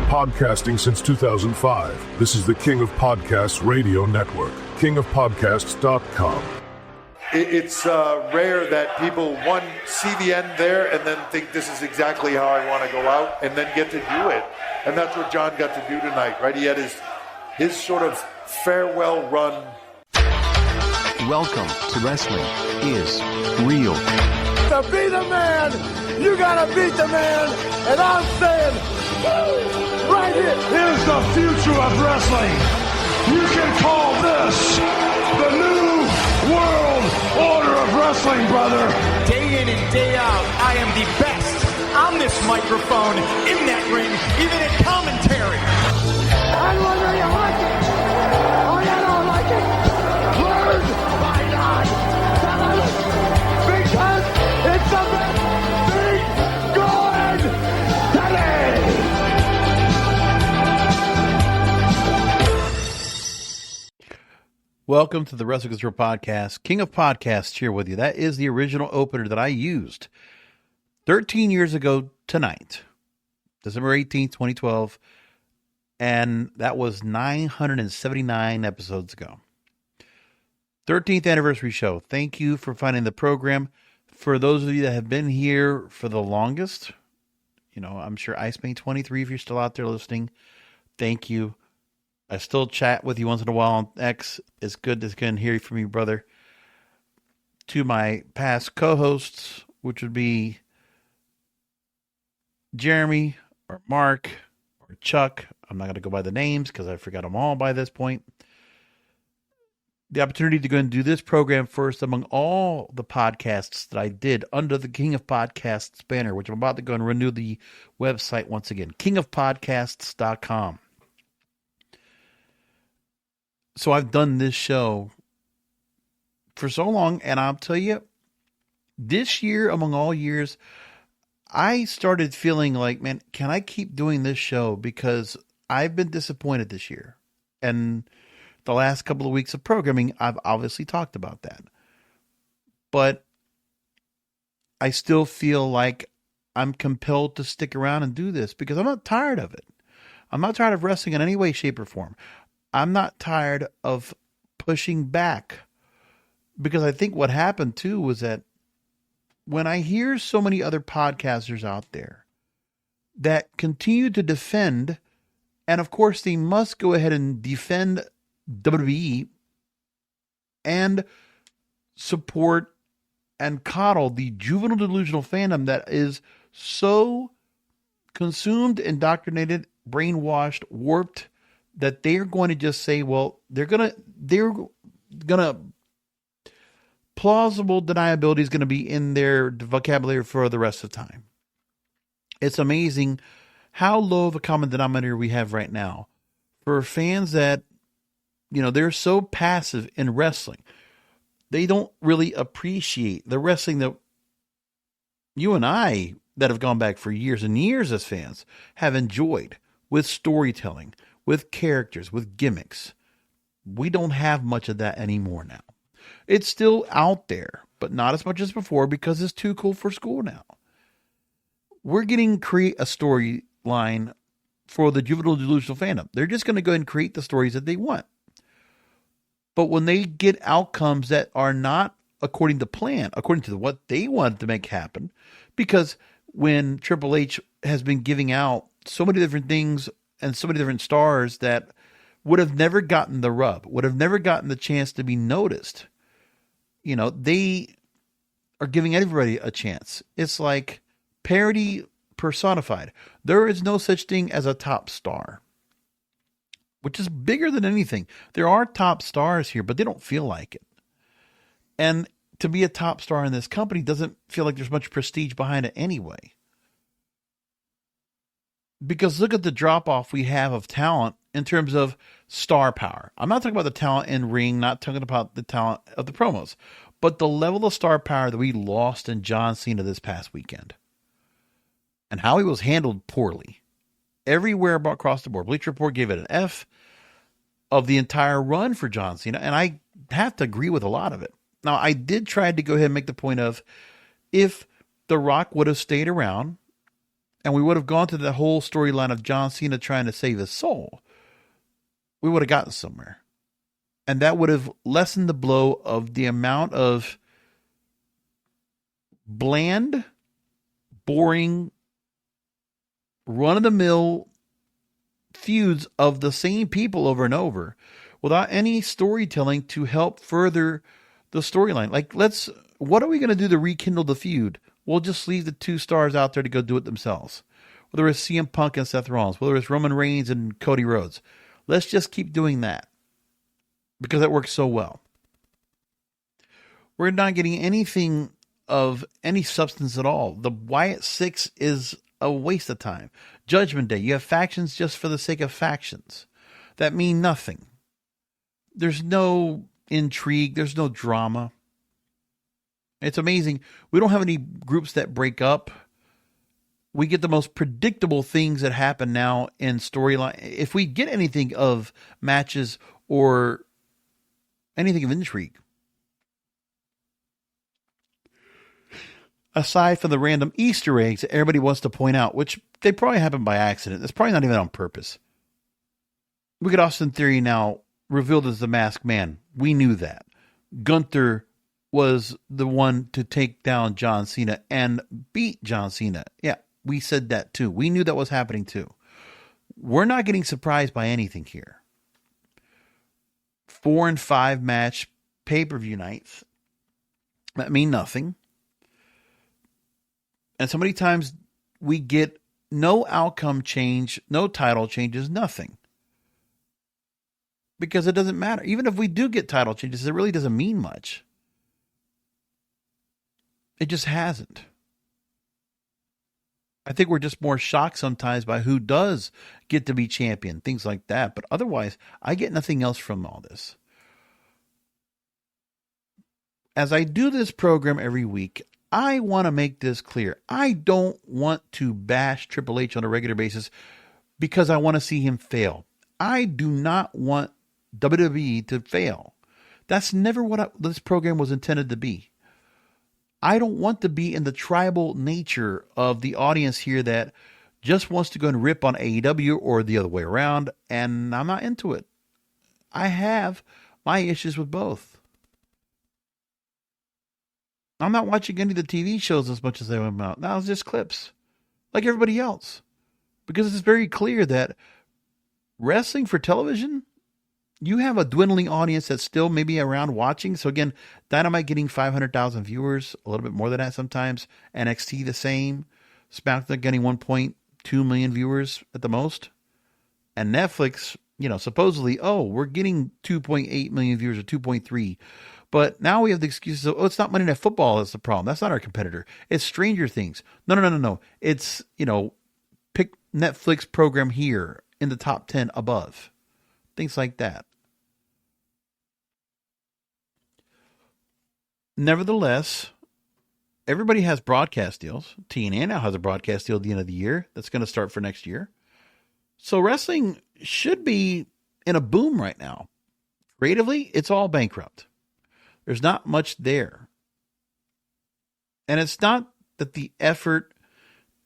Podcasting since 2005. This is the King of Podcasts radio network. kingofpodcasts.com. It's rare that people, one, see the end there and then think this is exactly how I want to go out and then get to do it. And that's what John got to do tonight, right? He had his sort of farewell run. Welcome to Wrestling is Real. To be the man, you gotta beat the man, and I'm saying, woo, right here. Here's the future of wrestling. You can call this the new world order of wrestling, brother. Day in and day out, I am the best on this microphone, in that ring, even in commentary. And whether you like it or you don't like it, learn by God to love it, because it's the best thing going today. Welcome to the Wrestling Control Podcast. King of Podcasts here with you. That is the original opener that I used 13 years ago tonight, December 18th, 2012. And that was 979 episodes ago. 13th anniversary show. Thank you for finding the program. For those of you that have been here for the longest, you know, I'm sure IceMane23, if you're still out there listening, thank you. I still chat with you once in a while on X. It's good to hear from you, brother. To my past co-hosts, which would be Jeremy or Mark or Chuck. I'm not going to go by the names because I forgot them all by this point. The opportunity to go and do this program first among all the podcasts that I did under the King of Podcasts banner, which I'm about to go and renew the website once again, kingofpodcasts.com. So I've done this show for so long, and I'll tell you, this year, among all years, I started feeling like, man, can I keep doing this show? Because I've been disappointed this year. And the last couple of weeks of programming, I've obviously talked about that. But I still feel like I'm compelled to stick around and do this because I'm not tired of it. I'm not tired of wrestling in any way, shape, or form. I'm not tired of pushing back, because I think what happened too was that when I hear so many other podcasters out there that continue to defend, and of course they must go ahead and defend WWE and support and coddle the juvenile delusional fandom that is so consumed, indoctrinated, brainwashed, warped, that they're going to just say, well, they're gonna plausible deniability is going to be in their vocabulary for the rest of the time. It's amazing how low of a common denominator we have right now for fans that, you know, they're so passive in wrestling. They don't really appreciate the wrestling that you and I, that have gone back for years and years as fans, have enjoyed, with storytelling, with characters, with gimmicks. We don't have much of that anymore now. It's still out there, but not as much as before because it's too cool for school now. We're getting create a storyline for the juvenile delusional fandom. They're just going to go and create the stories that they want. But when they get outcomes that are not according to plan, according to what they wanted to make happen, because when Triple H has been giving out so many different things and so many different stars that would have never gotten the rub, would have never gotten the chance to be noticed. You know, they are giving everybody a chance. It's like parody personified. There is no such thing as a top star, which is bigger than anything. There are top stars here, but they don't feel like it. And to be a top star in this company doesn't feel like there's much prestige behind it anyway. Because look at the drop-off we have of talent in terms of star power. I'm not talking about the talent in ring, not talking about the talent of the promos, but the level of star power that we lost in John Cena this past weekend. And how he was handled poorly. Everywhere across the board. Bleacher Report gave it an F of the entire run for John Cena, and I have to agree with a lot of it. Now, I did try to go ahead and make the point of, if The Rock would have stayed around and we would have gone through the whole storyline of John Cena trying to save his soul, we would have gotten somewhere. And that would have lessened the blow of the amount of bland, boring, run-of-the-mill feuds of the same people over and over without any storytelling to help further the storyline. Like, what are we going to do to rekindle the feud? We'll just leave the two stars out there to go do it themselves. Whether it's CM Punk and Seth Rollins, whether it's Roman Reigns and Cody Rhodes. Let's just keep doing that because that works so well. We're not getting anything of any substance at all. The Wyatt Six is a waste of time. Judgment Day, you have factions just for the sake of factions that mean nothing. There's no intrigue. There's no drama. It's amazing. We don't have any groups that break up. We get the most predictable things that happen now in storyline. If we get anything of matches or anything of intrigue, aside from the random Easter eggs that everybody wants to point out, which they probably happen by accident. It's probably not even on purpose. We get Austin Theory now revealed as the Masked Man. We knew that. Gunther was the one to take down John Cena and beat John Cena. Yeah, we said that too. We knew that was happening too. We're not getting surprised by anything here. 4 and 5 match pay-per-view nights that mean nothing. And so many times we get no outcome change, no title changes, nothing. Because it doesn't matter. Even if we do get title changes, it really doesn't mean much. It just hasn't. I think we're just more shocked sometimes by who does get to be champion, things like that. But otherwise, I get nothing else from all this. As I do this program every week, I want to make this clear. I don't want to bash Triple H on a regular basis because I want to see him fail. I do not want WWE to fail. That's never what this program was intended to be. I don't want to be in the tribal nature of the audience here that just wants to go and rip on AEW or the other way around, and I'm not into it. I have my issues with both. I'm not watching any of the TV shows as much as they went out. Now it's just clips, like everybody else. Because it's very clear that wrestling for television, you have a dwindling audience that's still maybe around watching. So again, Dynamite getting 500,000 viewers, a little bit more than that sometimes. NXT the same. SmackDown getting 1.2 million viewers at the most. And Netflix, supposedly, we're getting 2.8 million viewers or 2.3. But now we have the excuses of, it's not Monday Night Football that's the problem. That's not our competitor. It's Stranger Things. No. It's, pick Netflix program here in the top 10 above. Things like that. Nevertheless, everybody has broadcast deals. TNA now has a broadcast deal at the end of the year that's going to start for next year. So wrestling should be in a boom right now. Creatively, it's all bankrupt. There's not much there. And it's not that the effort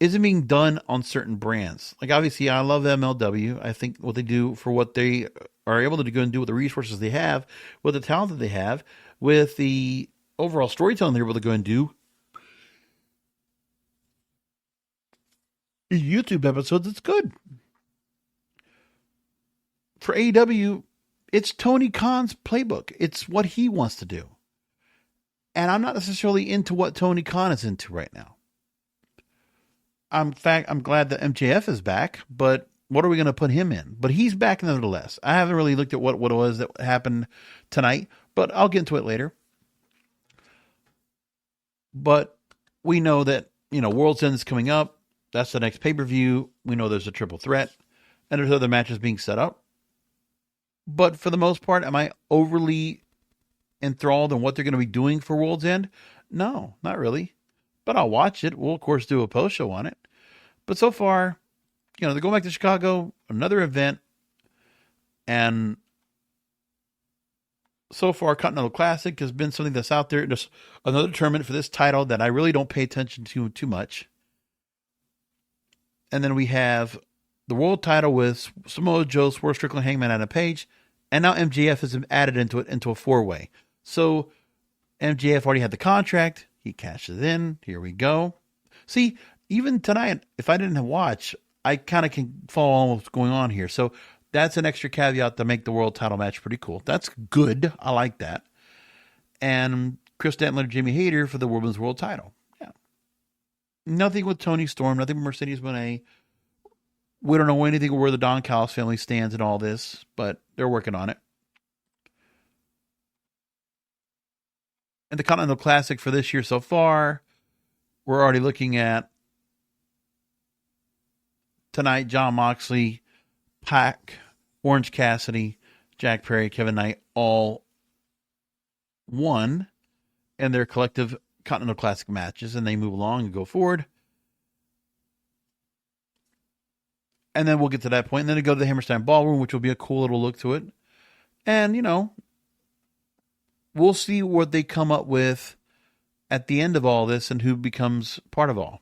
isn't being done on certain brands. Like, obviously, I love MLW. I think what they do for what they are able to go and do with the resources they have, with the talent that they have, with the overall storytelling they're able to go and do. YouTube episodes, it's good. For AEW, it's Tony Khan's playbook. It's what he wants to do. And I'm not necessarily into what Tony Khan is into right now. I'm glad that MJF is back, but what are we going to put him in? But he's back nevertheless. I haven't really looked at what it was that happened tonight, but I'll get into it later. But we know that, World's End is coming up. That's the next pay-per-view. We know there's a triple threat, and there's other matches being set up. But for the most part, am I overly enthralled in what they're going to be doing for World's End? No, not really. But I'll watch it. We'll, of course, do a post show on it. But so far, they're going back to Chicago, another event. And so far, Continental Classic has been something that's out there. Just another tournament for this title that I really don't pay attention to too much. And then we have the world title with Samoa Joe, Swerve Strickland, Hangman Adam Page. And now MJF is added into a 4-way. So MJF already had the contract. He cashes it in. Here we go. See, even tonight, if I didn't watch, I kind of can follow what's going on here. So that's an extra caveat to make the world title match pretty cool. That's good. I like that. And Chris Statlander, Jimmy Hayter for the women's world title. Yeah. Nothing with Toni Storm. Nothing with Mercedes Moné. We don't know anything where the Don Callis family stands in all this, but they're working on it. And the Continental Classic for this year so far, we're already looking at tonight, Jon Moxley, Pac, Orange Cassidy, Jack Perry, Kevin Knight, all won in their collective Continental Classic matches, and they move along and go forward. And then we'll get to that point, and then we go to the Hammerstein Ballroom, which will be a cool little look to it. And, we'll see what they come up with at the end of all this and who becomes part of all.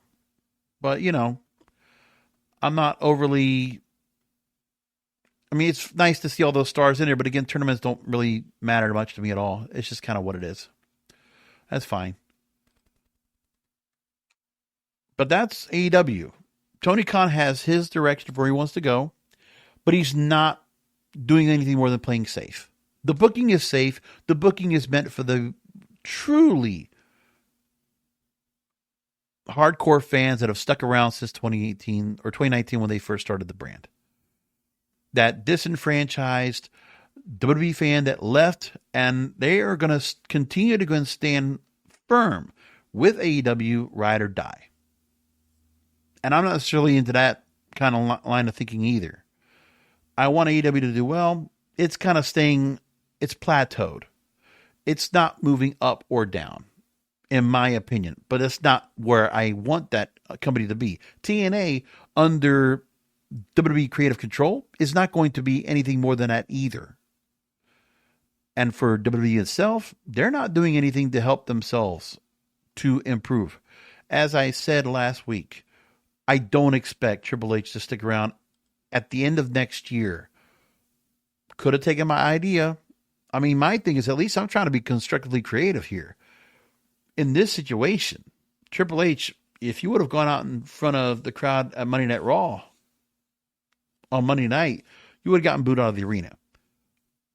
But, I'm not overly... I mean, it's nice to see all those stars in there, but again, tournaments don't really matter much to me at all. It's just kind of what it is. That's fine. But that's AEW. Tony Khan has his direction of where he wants to go, but he's not doing anything more than playing safe. The booking is safe. The booking is meant for the truly hardcore fans that have stuck around since 2018 or 2019 when they first started the brand. That disenfranchised WWE fan that left, and they are going to continue to go and stand firm with AEW, ride or die. And I'm not necessarily into that kind of line of thinking either. I want AEW to do well. It's kind of it's plateaued. It's not moving up or down, in my opinion. But it's not where I want that company to be. TNA, under WWE creative control, is not going to be anything more than that either. And for WWE itself, they're not doing anything to help themselves to improve. As I said last week, I don't expect Triple H to stick around at the end of next year. Could have taken my idea. I mean, my thing is, at least I'm trying to be constructively creative here. In this situation, Triple H, if you would have gone out in front of the crowd at Monday Night Raw on Monday night, you would have gotten booed out of the arena.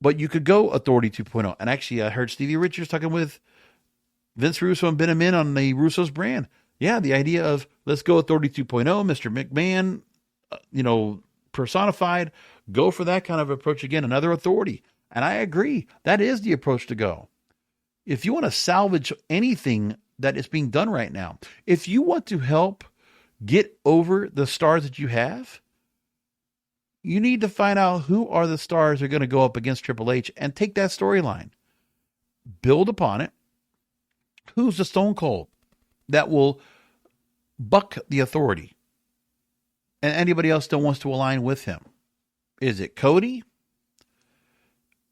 But you could go Authority 2.0. And actually, I heard Stevie Richards talking with Vince Russo and Ben Amin on the Russo's brand. Yeah, the idea of let's go Authority 2.0, Mr. McMahon, personified, go for that kind of approach again, another authority. And I agree. That is the approach to go. If you want to salvage anything that is being done right now, if you want to help get over the stars that you have, you need to find out who are the stars that are going to go up against Triple H and take that storyline. Build upon it. Who's the Stone Cold that will buck the authority? And anybody else that wants to align with him? Is it Cody?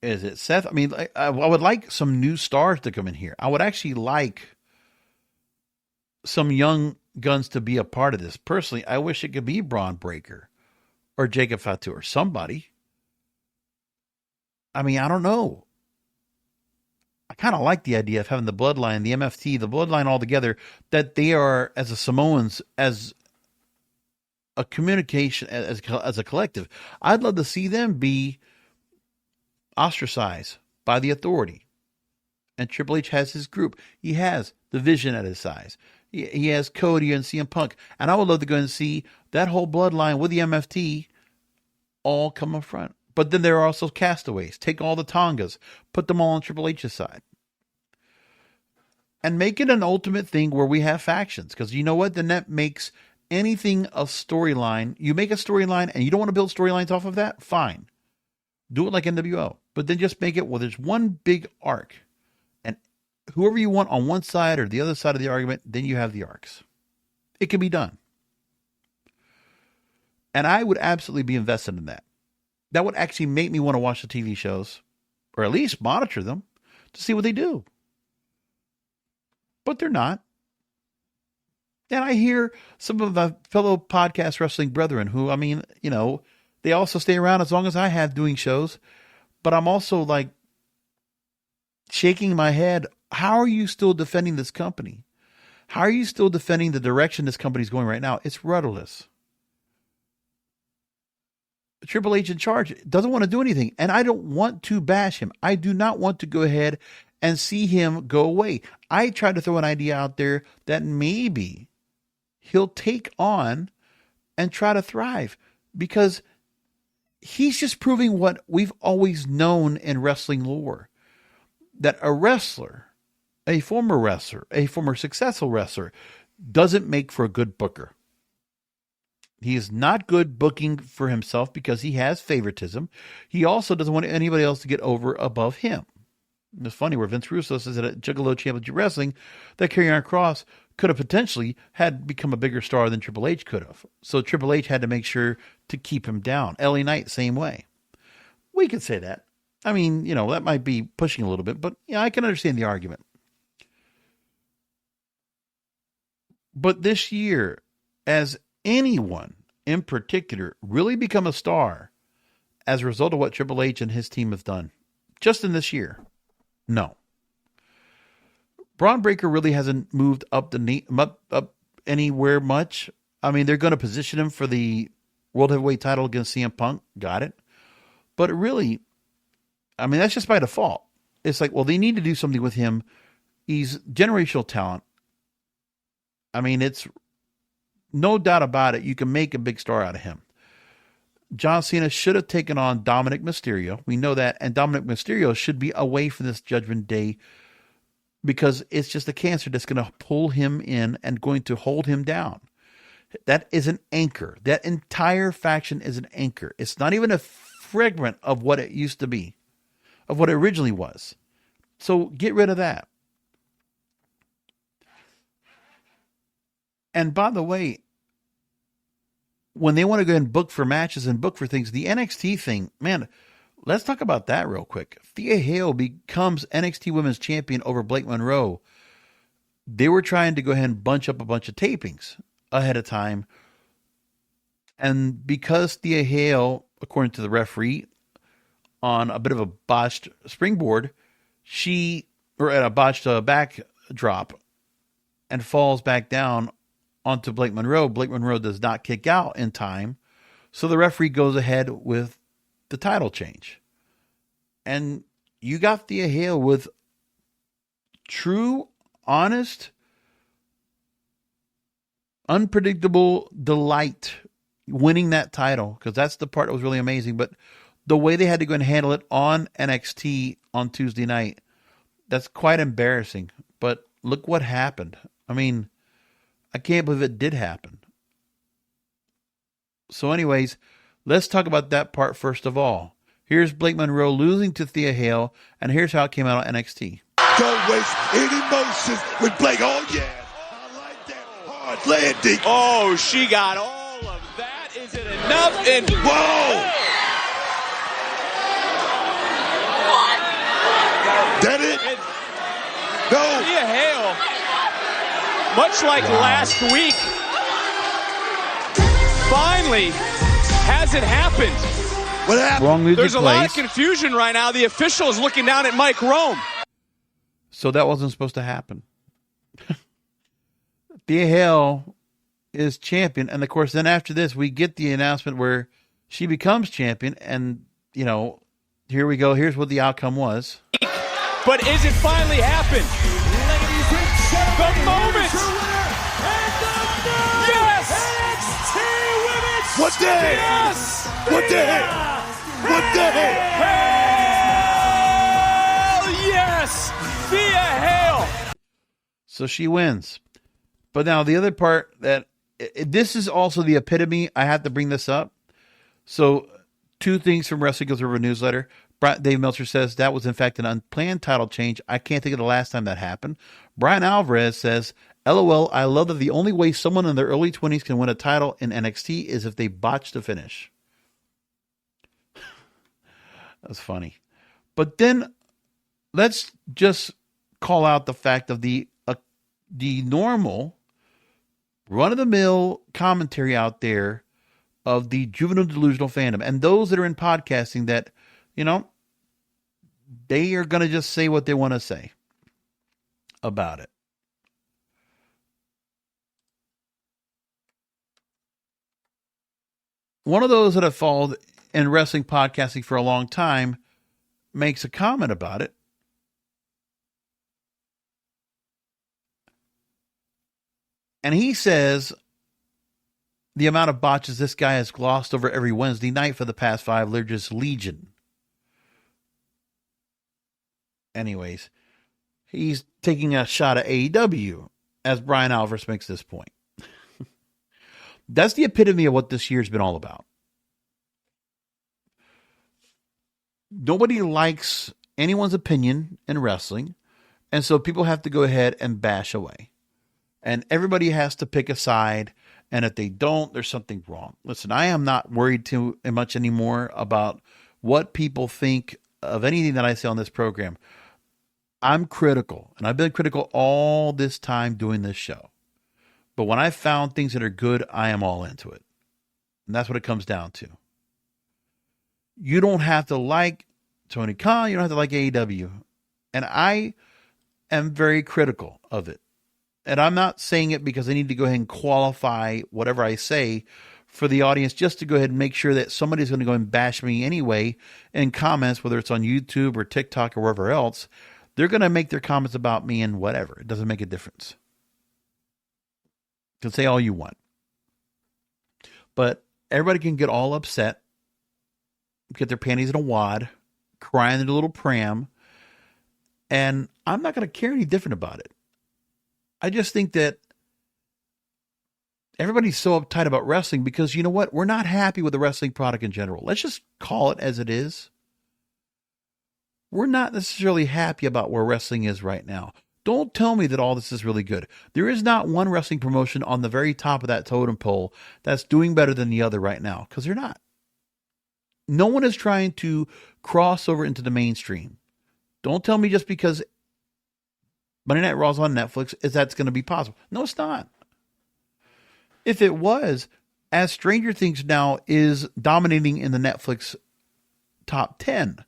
Is it Seth? I mean, I would like some new stars to come in here. I would actually like some young guns to be a part of this. Personally, I wish it could be Braun Breaker or Jacob Fatu or somebody. I mean, I don't know. I kind of like the idea of having the Bloodline, the MFT, the Bloodline all together, that they are, as a Samoans, as a communication, as a collective. I'd love to see them be ostracized by the authority. And Triple H has his group. He has the Vision at his size. He has Cody and CM Punk. And I would love to go and see that whole Bloodline with the MFT all come up front. But then there are also castaways. Take all the Tongas, put them all on Triple H's side. And make it an ultimate thing where we have factions. Because you know what? Then that makes anything a storyline. You make a storyline and you don't want to build storylines off of that? Fine. Do it like NWO. But then just make it, well, there's one big arc. And whoever you want on one side or the other side of the argument, then you have the arcs. It can be done. And I would absolutely be invested in that. That would actually make me want to watch the TV shows, or at least monitor them to see what they do. But they're not. And I hear some of my fellow podcast wrestling brethren who, I mean, they also stay around as long as I have doing shows. But I'm also like shaking my head. How are you still defending this company? How are you still defending the direction this company is going right now? It's rudderless. Triple H in charge doesn't want to do anything. And I don't want to bash him. I do not want to go ahead and see him go away. I tried to throw an idea out there that maybe he'll take on and try to thrive, because he's just proving what we've always known in wrestling lore, that a wrestler, a former successful wrestler, doesn't make for a good booker. He is not good booking for himself because he has favoritism. He also doesn't want anybody else to get over above him. It's funny where Vince Russo says that at Juggalo Championship Wrestling, that Karrion Kross could have potentially had become a bigger star than Triple H could have. So Triple H had to make sure to keep him down. LA Knight, same way. We could say that. I mean, that might be pushing a little bit, but I can understand the argument. But this year, as anyone in particular really become a star as a result of what Triple H and his team have done just in this year? No. Braun Breaker really hasn't moved up up anywhere much. I mean, they're going to position him for the World Heavyweight title against CM Punk. Got it. But really, I mean, that's just by default. It's like, well, they need to do something with him. He's generational talent. I mean, it's no doubt about it. You can make a big star out of him. John Cena should have taken on Dominic Mysterio. We know that. And Dominic Mysterio should be away from this Judgment Day, because it's just a cancer that's going to pull him in and going to hold him down. That is an anchor. That entire faction is an anchor. It's not even a fragment of what it used to be, of what it originally was. So get rid of that. And by the way, when they want to go and book for matches and book for things, the NXT thing, man, let's talk about that real quick. Thea Hale becomes NXT Women's Champion over Blake Monroe. They were trying to go ahead and bunch up a bunch of tapings ahead of time. And because Thea Hale, according to the referee, on a bit of a botched springboard, at a botched backdrop, and falls back down onto Blake Monroe. Blake Monroe does not kick out in time. So the referee goes ahead with the title change. And you got Thea Hale with true, honest, unpredictable delight winning that title, because that's the part that was really amazing. But the way they had to go and handle it on NXT on Tuesday night, that's quite embarrassing. But look what happened. I mean, I can't believe it did happen. So anyways, let's talk about that part first of all. Here's Blake Monroe losing to Thea Hale, and here's how it came out on NXT. Don't waste any motions with Blake. Oh, yeah. I like that hard landing. Oh, she got all of that. Is it enough? And whoa! That it? No. Thea Hale, much like last week, finally has it happened. What happened? Wrong music There's a lot of plays. confusion right now. The official is looking down at Mike Rome. So that wasn't supposed to happen. Thea Hale is champion. And of course, then after this, we get the announcement where she becomes champion. And, here we go. Here's what the outcome was. But is it finally happened? The moment! Yes! What day? Yes! What day? What day? Hell yes! Thea Hale! So she wins. But now the other part this is also the epitome. I have to bring this up. So 2 things from Wrestling Observer newsletter. Dave Meltzer says that was in fact an unplanned title change. I can't think of the last time that happened. Brian Alvarez says, LOL, I love that the only way someone in their early 20s can win a title in NXT is if they botch the finish. That's funny. But then let's just call out the fact of the normal run-of-the-mill commentary out there of the juvenile delusional fandom. And those that are in podcasting that, they are going to just say what they want to say about it. One of those that have followed in wrestling podcasting for a long time makes a comment about it. And he says the amount of botches this guy has glossed over every Wednesday night for the past 5 they're just legion. Anyways, he's taking a shot at AEW as Brian Alvarez makes this point. That's the epitome of what this year's been all about. Nobody likes anyone's opinion in wrestling, and so people have to go ahead and bash away. And everybody has to pick a side, and if they don't, there's something wrong. Listen, I am not worried too much anymore about what people think of anything that I say on this program. I'm critical, and I've been critical all this time doing this show. But when I found things that are good, I am all into it. And that's what it comes down to. You don't have to like Tony Khan. You don't have to like AEW. And I am very critical of it. And I'm not saying it because I need to go ahead and qualify whatever I say for the audience, just to go ahead and make sure that somebody's going to go and bash me anyway in comments, whether it's on YouTube or TikTok or wherever else. They're going to make their comments about me and whatever. It doesn't make a difference. You can say all you want. But everybody can get all upset, get their panties in a wad, cry in their little pram, and I'm not going to care any different about it. I just think that everybody's so uptight about wrestling because, you know what? We're not happy with the wrestling product in general. Let's just call it as it is. We're not necessarily happy about where wrestling is right now. Don't tell me that all this is really good. There is not one wrestling promotion on the very top of that totem pole that's doing better than the other right now, because they're not. No one is trying to cross over into the mainstream. Don't tell me just because Monday Night Raw's on Netflix is that's going to be possible. No, it's not. If it was, as Stranger Things now is dominating in the Netflix top 10,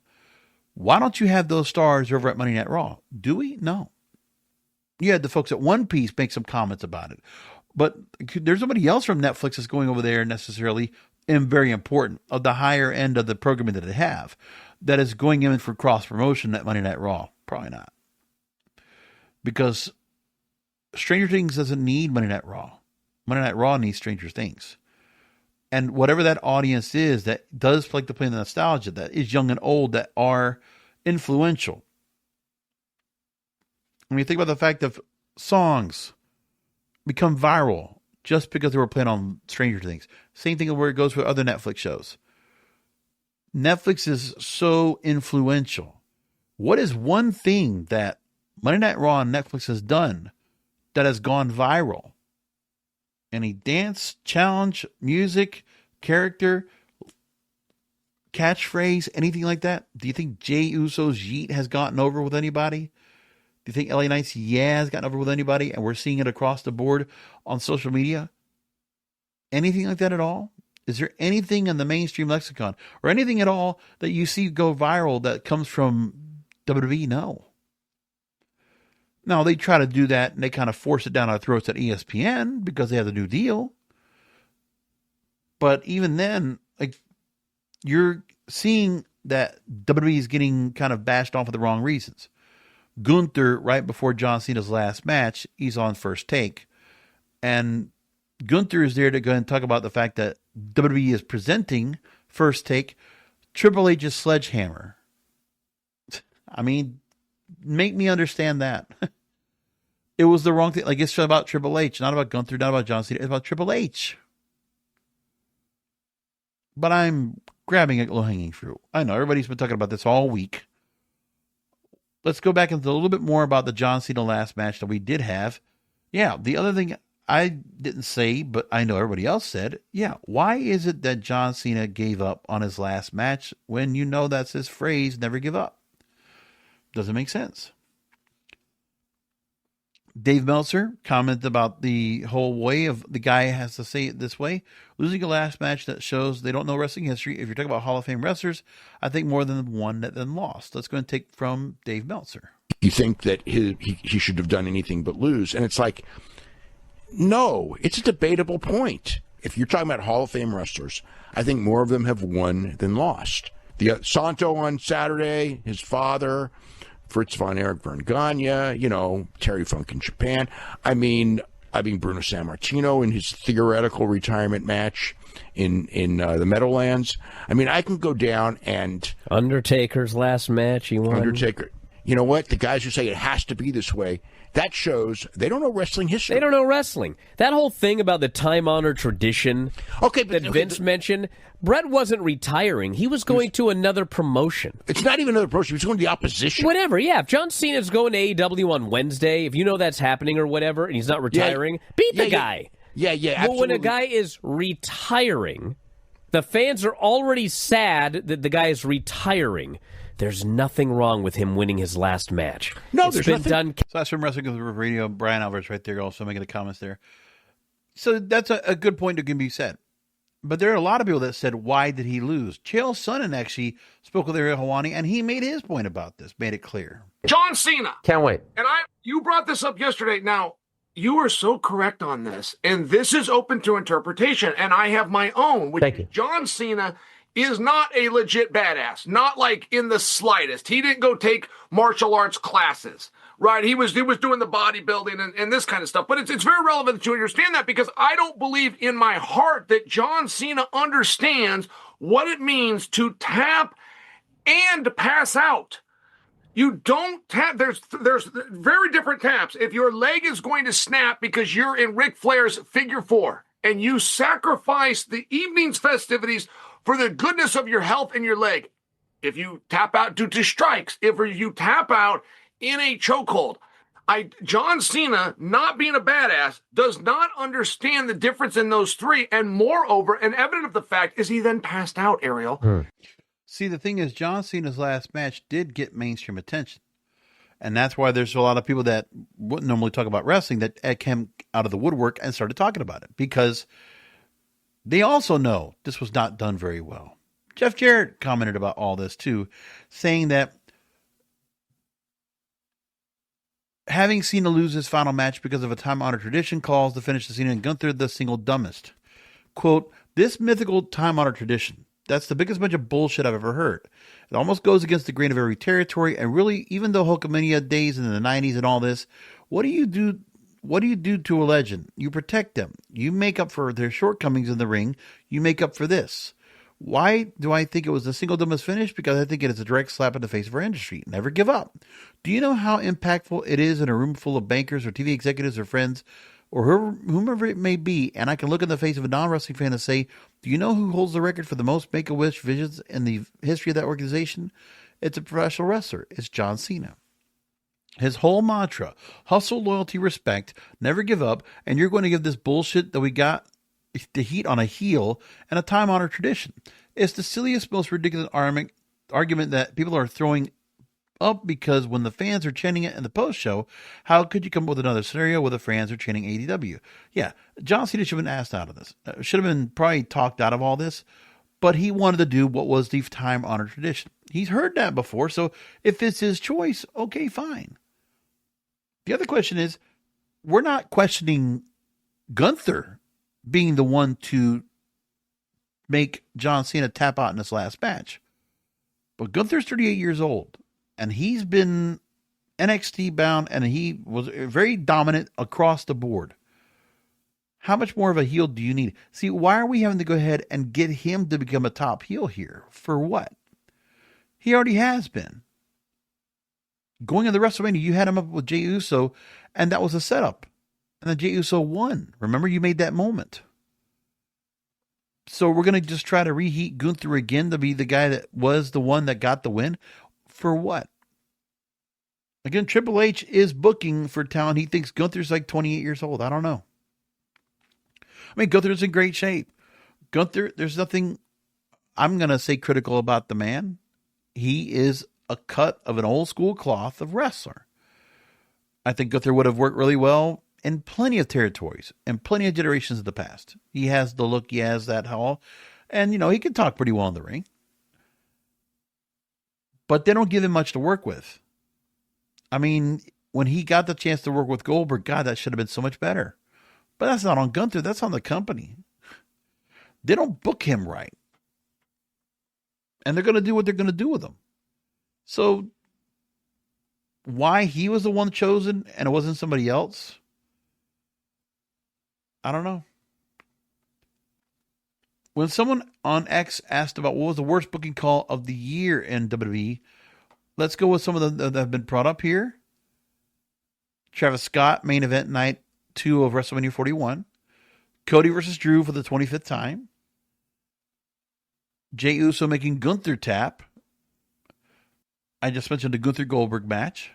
why don't you have those stars over at Monday Night Raw? Do we? No. You had the folks at One Piece make some comments about it. But there's nobody else from Netflix that's going over there necessarily, and very important, of the higher end of the programming that they have, that is going in for cross-promotion at Monday Night Raw. Probably not. Because Stranger Things doesn't need Monday Night Raw. Monday Night Raw needs Stranger Things. And whatever that audience is that does like to play the nostalgia, that is young and old, that are influential. When you think about the fact that songs become viral just because they were playing on Stranger Things. Same thing where it goes with other Netflix shows. Netflix is so influential. What is one thing that Monday Night Raw on Netflix has done that has gone viral? Any dance, challenge, music, character, catchphrase, anything like that? Do you think Jey Uso's Yeet has gotten over with anybody? Do you think LA Knight's Yeah has gotten over with anybody? And we're seeing it across the board on social media? Anything like that at all? Is there anything in the mainstream lexicon or anything at all that you see go viral that comes from WWE? No. Now, they try to do that, and they kind of force it down our throats at ESPN because they have the new deal. But even then, like, you're seeing that WWE is getting kind of bashed off for the wrong reasons. Gunther, right before John Cena's last match, he's on First Take. And Gunther is there to go and talk about the fact that WWE is presenting First Take Triple H's sledgehammer. I mean, make me understand that. It was the wrong thing. Like, it's about Triple H, not about Gunther, not about John Cena. It's about Triple H. But I'm grabbing a low-hanging fruit. I know everybody's been talking about this all week. Let's go back into a little bit more about the John Cena last match that we did have. Yeah, the other thing I didn't say, but I know everybody else said, yeah, why is it that John Cena gave up on his last match when you know that's his phrase, never give up? Doesn't make sense. Dave Meltzer commented about the whole way of the guy has to say it this way. Losing a last match that shows they don't know wrestling history. If you're talking about Hall of Fame wrestlers, I think more than one that then lost. That's going to take from Dave Meltzer. You think that he should have done anything but lose. And it's like, no, it's a debatable point. If you're talking about Hall of Fame wrestlers, I think more of them have won than lost. The Santo on Saturday, his father, Fritz von Erich Vern Gagne, Terry Funk in Japan. I mean Bruno Sammartino in his theoretical retirement match in the Meadowlands. I mean, I can go down and Undertaker's last match, he won. Undertaker. You know what? The guys who say it has to be this way, that shows they don't know wrestling history. They don't know wrestling. That whole thing about the time-honored tradition that Vince mentioned, Brett wasn't retiring. He was going to another promotion. It's not even another promotion. He was going to the opposition. Whatever, yeah. If John Cena's going to AEW on Wednesday, if you know that's happening or whatever, and he's not retiring, beat the guy. Yeah, absolutely. But when a guy is retiring, the fans are already sad that the guy is retiring. There's nothing wrong with him winning his last match. No, it's there's been nothing. done. So that's from Wrestling with Radio. Brian Alvarez right there also making the comments there. So that's a good point that can be said. But there are a lot of people that said, why did he lose? Chael Sonnen actually spoke with Ariel Helwani, and he made his point about this, made it clear. John Cena. Can't wait. And you brought this up yesterday. Now, you are so correct on this, and this is open to interpretation, and I have my own. Thank you. John Cena is not a legit badass, not like in the slightest. He didn't go take martial arts classes, right? He was doing the bodybuilding and this kind of stuff. But it's very relevant that you understand that, because I don't believe in my heart that John Cena understands what it means to tap and pass out. You don't tap. There's very different taps. If your leg is going to snap because you're in Ric Flair's figure four and you sacrifice the evening's festivities for the goodness of your health and your leg, if you tap out due to strikes, if you tap out in a chokehold, John Cena, not being a badass, does not understand the difference in those three. And moreover, and evident of the fact is he then passed out, Ariel. See, the thing is, John Cena's last match did get mainstream attention. And that's why there's a lot of people that wouldn't normally talk about wrestling that came out of the woodwork and started talking about it, because they also know this was not done very well. Jeff Jarrett commented about all this too, saying that having Cena lose his final match because of a time-honored tradition calls the finish of Cena and Gunther the single dumbest. Quote, this mythical time-honored tradition, that's the biggest bunch of bullshit I've ever heard. It almost goes against the grain of every territory, and really, even though Hulkamania days in the 90s and all this, what do you do to a legend? You protect them. You make up for their shortcomings in the ring. You make up for this. Why do I think it was the single dumbest finish? Because I think it is a direct slap in the face of our industry. Never give up. Do you know how impactful it is in a room full of bankers or TV executives or friends or whomever it may be? And I can look in the face of a non-wrestling fan and say, do you know who holds the record for the most Make-A-Wish visions in the history of that organization? It's a professional wrestler. It's John Cena. His whole mantra, hustle, loyalty, respect, never give up, and you're going to give this bullshit that we got the heat on a heel and a time-honored tradition. It's the silliest, most ridiculous argument that people are throwing up, because when the fans are chanting it in the post-show, how could you come up with another scenario where the fans are chanting AEW? Yeah, John Cena should have been asked out of this. Should have been probably talked out of all this, but he wanted to do what was the time-honored tradition. He's heard that before, so if it's his choice, okay, fine. The other question is, we're not questioning Gunther being the one to make John Cena tap out in his last match. But Gunther's 38 years old, and he's been NXT bound, and he was very dominant across the board. How much more of a heel do you need? See, why are we having to go ahead and get him to become a top heel here? For what? He already has been. Going into WrestleMania, you had him up with Jey Uso, and that was a setup. And then Jey Uso won. Remember, you made that moment. So we're going to just try to reheat Gunther again to be the guy that was the one that got the win? For what? Again, Triple H is booking for talent. He thinks Gunther's like 28 years old. I don't know. I mean, Gunther's in great shape. Gunther, there's nothing I'm going to say critical about the man. He is a cut of an old school cloth of wrestler. I think Gunther would have worked really well in plenty of territories and plenty of generations of the past. He has the look, he has that haul, and, he can talk pretty well in the ring. But they don't give him much to work with. I mean, when he got the chance to work with Goldberg, God, that should have been so much better. But that's not on Gunther, that's on the company. They don't book him right. And they're going to do what they're going to do with him. So, why he was the one chosen and it wasn't somebody else? I don't know. When someone on X asked about what was the worst booking call of the year in WWE, let's go with some of them that have been brought up here. Travis Scott, main event night 2 of WrestleMania 41. Cody versus Drew for the 25th time. Jey Uso making Gunther tap. I just mentioned the Gunther Goldberg match.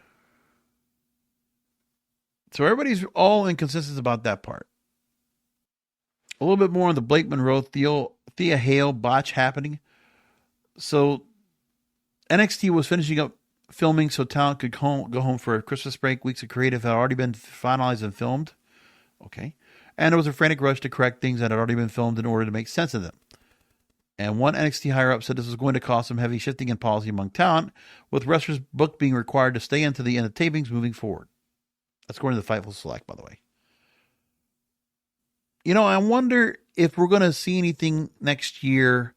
So everybody's all in consensus about that part. A little bit more on the Blake Monroe, Thea Hale botch happening. So NXT was finishing up filming so talent could go home for a Christmas break. Weeks of creative had already been finalized and filmed. Okay. And there was a frantic rush to correct things that had already been filmed in order to make sense of them. And one NXT higher-up said this was going to cause some heavy shifting in policy among talent, with wrestlers booked being required to stay into the end of tapings moving forward. That's according to the Fightful Select, by the way. I wonder if we're going to see anything next year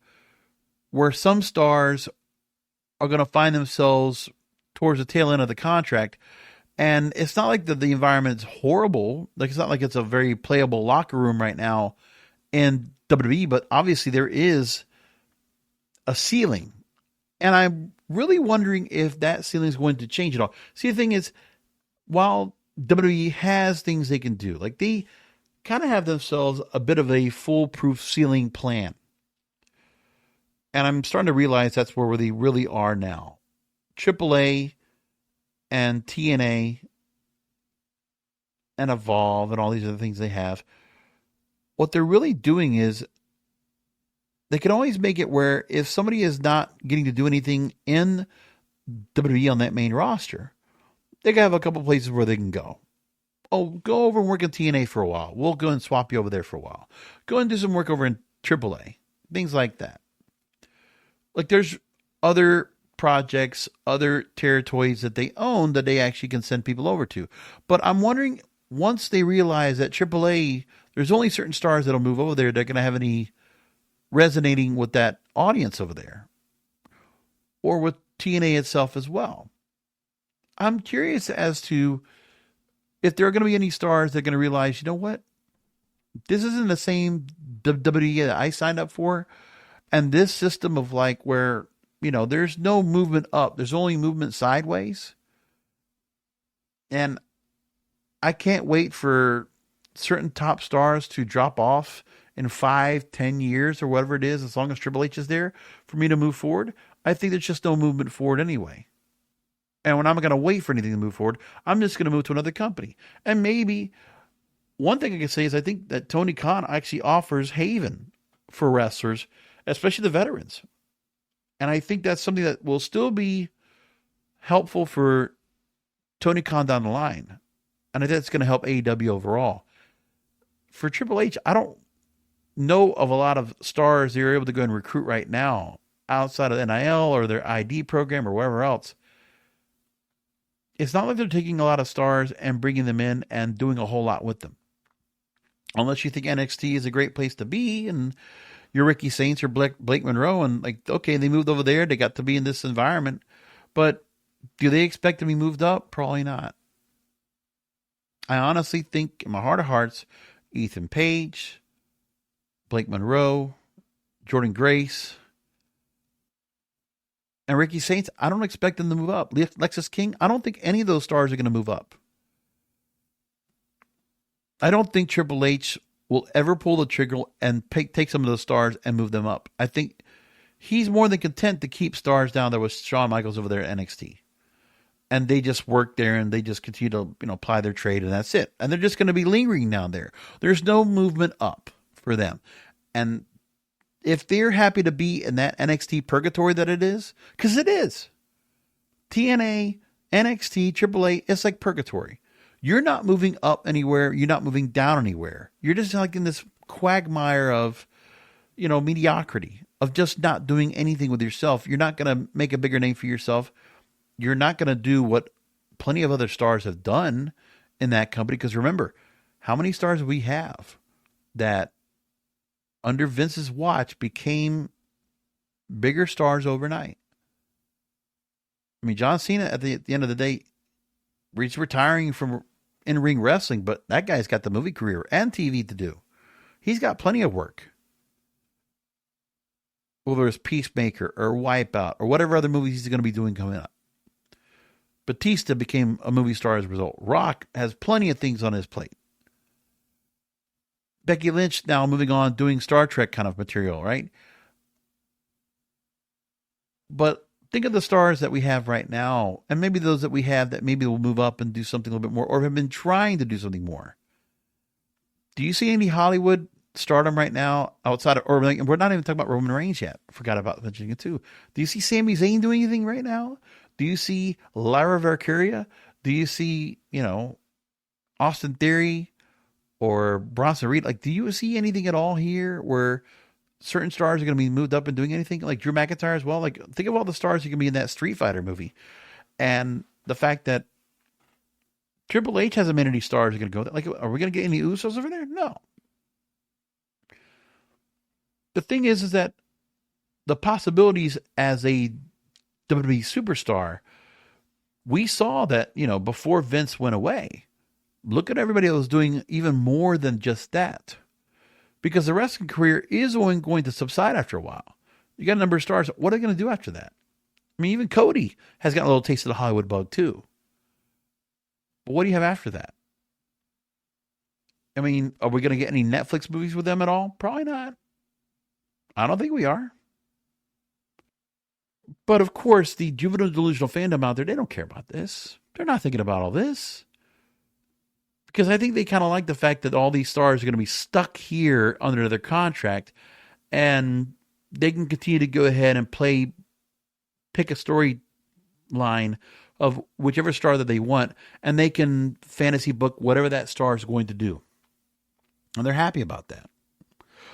where some stars are going to find themselves towards the tail end of the contract. And it's not like the environment is horrible. Like, it's not like it's a very playable locker room right now in WWE, but obviously there is a ceiling. And I'm really wondering if that ceiling is going to change at all. See, the thing is, while WWE has things they can do, like they kind of have themselves a bit of a foolproof ceiling plan. And I'm starting to realize that's where they really are now. AAA and TNA and Evolve and all these other things they have. What they're really doing is they can always make it where if somebody is not getting to do anything in WWE on that main roster, they can have a couple places where they can go. Oh, go over and work in TNA for a while. We'll go and swap you over there for a while. Go and do some work over in AAA. Things like that. Like there's other projects, other territories that they own that they actually can send people over to. But I'm wondering, once they realize that AAA, there's only certain stars that'll move over there that are going to have any resonating with that audience over there. Or with TNA itself as well. I'm curious as to if there are going to be any stars that are going to realize, you know what? This isn't the same WWE that I signed up for. And this system of like where, there's no movement up. There's only movement sideways. And I can't wait for certain top stars to drop off in 5-10 years or whatever it is, as long as Triple H is there for me to move forward. I think there's just no movement forward anyway. And when I'm going to wait for anything to move forward, I'm just going to move to another company. And maybe one thing I can say is I think that Tony Khan actually offers haven for wrestlers, especially the veterans. And I think that's something that will still be helpful for Tony Khan down the line. And I think that's going to help AEW overall. For Triple H, I don't know of a lot of stars they're able to go and recruit right now outside of NIL or their ID program or wherever else. It's not like they're taking a lot of stars and bringing them in and doing a whole lot with them. Unless you think NXT is a great place to be and you're Ricky Saints or Blake Monroe and like, okay, they moved over there. They got to be in this environment. But do they expect to be moved up? Probably not. I honestly think in my heart of hearts, Ethan Page, Blake Monroe, Jordan Grace, and Ricky Saints, I don't expect them to move up. Lexus King, I don't think any of those stars are going to move up. I don't think Triple H will ever pull the trigger and take some of those stars and move them up. I think he's more than content to keep stars down there with Shawn Michaels over there at NXT. And they just work there and they just continue to apply their trade and that's it. And they're just going to be lingering down there. There's no movement up for them. And if they're happy to be in that NXT purgatory that it is, because it is. TNA, NXT, AAA, it's like purgatory. You're not moving up anywhere. You're not moving down anywhere. You're just like in this quagmire of, mediocrity, of just not doing anything with yourself. You're not going to make a bigger name for yourself. You're not going to do what plenty of other stars have done in that company. Because remember, how many stars we have that under Vince's watch became bigger stars overnight? I mean, John Cena at the end of the day, he's retiring from in-ring wrestling, but that guy's got the movie career and TV to do. He's got plenty of work. Whether it's Peacemaker or Wipeout or whatever other movies he's going to be doing coming up. Batista became a movie star as a result. Rock has plenty of things on his plate. Becky Lynch now moving on, doing Star Trek kind of material, right? But think of the stars that we have right now, and maybe those that we have that maybe will move up and do something a little bit more, or have been trying to do something more. Do you see any Hollywood stardom right now outside of, or we're not even talking about Roman Reigns yet. Forgot about mentioning it too. Do you see Sami Zayn doing anything right now? Do you see Lyra Valkyria? Do you see, Austin Theory or Bronson Reed? Like, do you see anything at all here where certain stars are going to be moved up and doing anything? Like Drew McIntyre as well. Like, think of all the stars who can be in that Street Fighter movie. And the fact that Triple H hasn't made any stars are going to go there. Like, are we going to get any Usos over there? No. The thing is that the possibilities as a WWE superstar, we saw that, before Vince went away. Look at everybody that was doing even more than just that. Because the wrestling career is going to subside after a while. You got a number of stars. What are they going to do after that? I mean, even Cody has gotten a little taste of the Hollywood bug too. But what do you have after that? I mean, are we going to get any Netflix movies with them at all? Probably not. I don't think we are. But of course, the juvenile delusional fandom out there, they don't care about this. They're not thinking about all this. Because I think they kind of like the fact that all these stars are going to be stuck here under their contract and they can continue to go ahead and pick a storyline of whichever star that they want, and they can fantasy book whatever that star is going to do. And they're happy about that.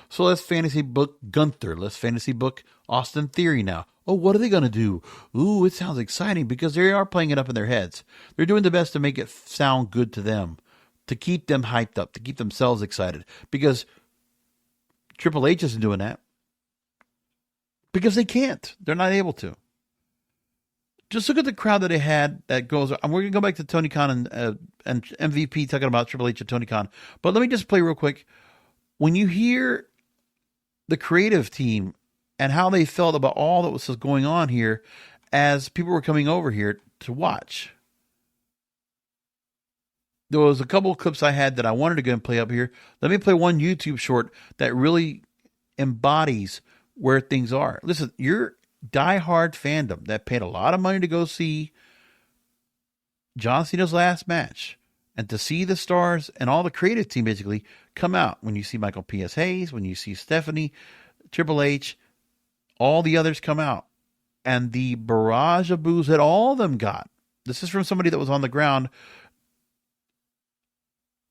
So let's fantasy book Gunther. Let's fantasy book Austin Theory now. Oh, what are they going to do? Ooh, it sounds exciting because they are playing it up in their heads. They're doing the best to make it sound good to them, to keep them hyped up, to keep themselves excited. Because Triple H isn't doing that. Because they can't. They're not able to. Just look at the crowd that they had that goes. And we're going to go back to Tony Khan and MVP talking about Triple H and Tony Khan. But let me just play real quick. When you hear the creative team and how they felt about all that was going on here as people were coming over here to watch. There was a couple of clips I had that I wanted to go and play up here. Let me play one YouTube short that really embodies where things are. Listen, your diehard fandom that paid a lot of money to go see John Cena's last match and to see the stars and all the creative team basically come out. When you see Michael P.S. Hayes, when you see Stephanie, Triple H, all the others come out. And the barrage of boos that all of them got. This is from somebody that was on the ground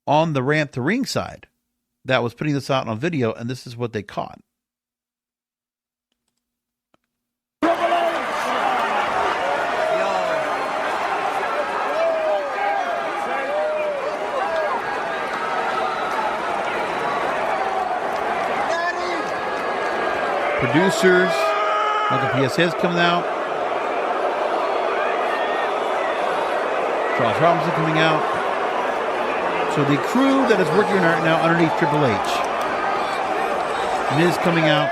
on the ramp to ringside that was putting this out on video, and this is what they caught. Producers, Michael P.S. coming out. Charles Robinson coming out. So the crew that is working right now underneath Triple H. Miz coming out.